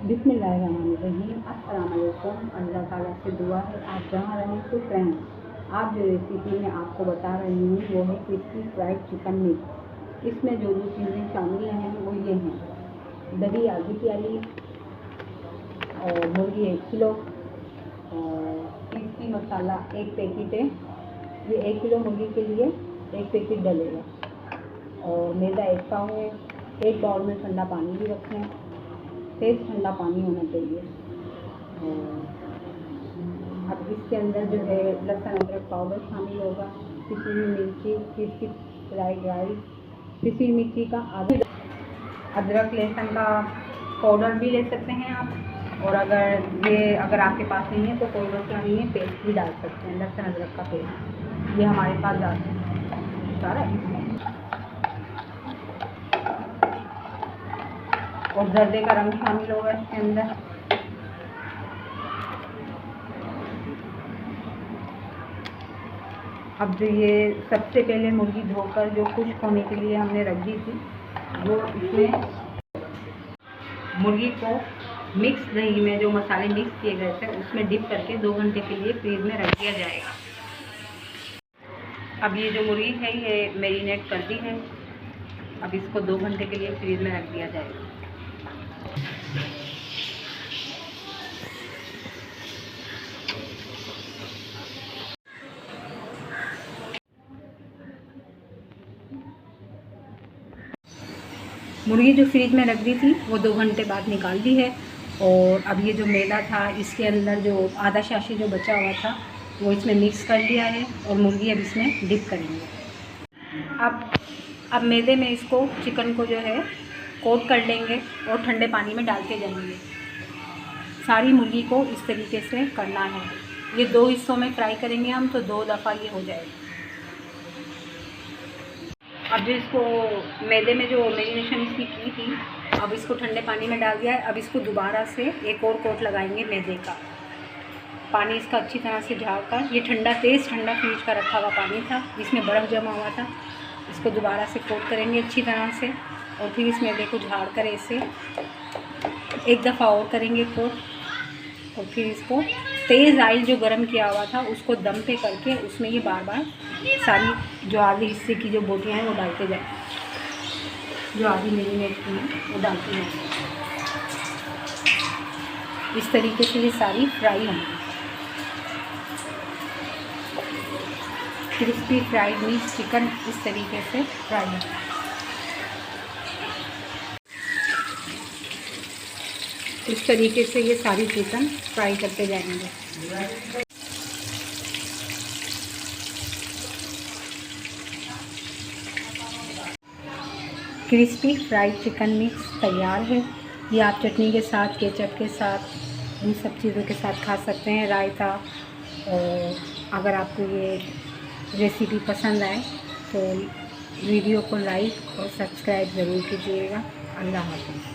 बिस्मिल्लाहिर्रहमानिर्रहीम। अस्सलाम वालेकुम। अल्लाह ताला से दुआ है आप जहाँ रहें खुश रहें। आप जो रेसिपी में आपको बता रही हूँ वो है क्रिस्पी फ्राइड चिकन मिक्स। इसमें जो जो चीज़ें शामिल हैं वो ये हैं: दही आधी प्याली और मुर्गी 1 किलो और क्रिस्पी मसाला 1 पैकेट है। ये 1 किलो मुर्गी के लिए 1 पैकेट डलेगा। और मैदा 1 पाव है। 1 बाउल में ठंडा पानी भी रखें, तेज़ ठंडा पानी होना चाहिए। और अब इसके अंदर जो है लहसुन अदरक पाउडर शामिल होगा, पिसी हुई मिर्ची, क्रिस्पी फ्राइड राइस, पिसी मिर्ची का आधा, अदरक लहसुन का पाउडर भी ले सकते हैं आप। और अगर आपके पास नहीं है तो कोई मसला नहीं है, पेस्ट भी डाल सकते हैं, लहसुन अदरक का पेस्ट। ये हमारे पास सारा और जर्दे का रंग शामिल होगा इसके अंदर। अब जो ये सबसे पहले मुर्गी धोकर जो खुश्क होने के लिए हमने रख दी थी, वो इसमें मुर्गी को मिक्स दही में जो मसाले मिक्स किए गए थे उसमें डिप करके 2 घंटे के लिए फ्रीज में रख दिया जाएगा। अब ये जो मुर्गी है ये मैरिनेट कर दी है। अब इसको 2 घंटे के लिए फ्रीज में रख दिया जाएगा। मुर्गी जो फ्रीज में रख दी थी वो 2 घंटे बाद निकाल दी है। और अब ये जो मैदा था इसके अंदर जो आधा शाशी जो बचा हुआ था वो इसमें मिक्स कर लिया है और मुर्गी अब इसमें डिप करेंगे। अब मैदे में इसको चिकन को जो है कोट कर लेंगे और ठंडे पानी में डालते जाएंगे। सारी मुर्गी को इस तरीके से करना है। ये 2 हिस्सों में फ्राई करेंगे हम, तो 2 दफ़ा ये हो जाएगा। अब जो इसको मैदे में जो मैरिनेशन इसकी की थी, अब इसको ठंडे पानी में डाल दिया है। अब इसको दोबारा से एक और कोट लगाएंगे मैदे का। पानी इसका अच्छी तरह से झाड़ कर, ये तेज़ ठंडा फ्रिज का रखा हुआ पानी था, इसमें बर्फ़ जमा हुआ था। इसको दोबारा से कोट करेंगे अच्छी तरह से और फिर इस मैदे को झाड़ कर ऐसे एक दफ़ा और करेंगे कोट। और फिर इसको तेज़ ऑयल जो गरम किया हुआ था उसको दम पे करके उसमें ये बार बार सारी जो आधे हिस्से की जो बोटियाँ हैं वो डालते जाए, जो आधी मैरिनेट की हैं वो डालते जाए। इस तरीके से ये सारी फ्राई होंगी। क्रिस्पी फ्राइड मिक्स चिकन इस तरीके से फ्राई होगा। इस तरीके से ये सारी चिकन फ्राई करते जाएंगे। क्रिस्पी फ्राइड चिकन मिक्स तैयार है। ये आप चटनी के साथ, केचप के साथ, इन सब चीज़ों के साथ खा सकते हैं, रायता। और अगर आपको ये रेसिपी पसंद आए तो वीडियो को लाइक और सब्सक्राइब ज़रूर कीजिएगा। अल्लाह हाफ़िज़।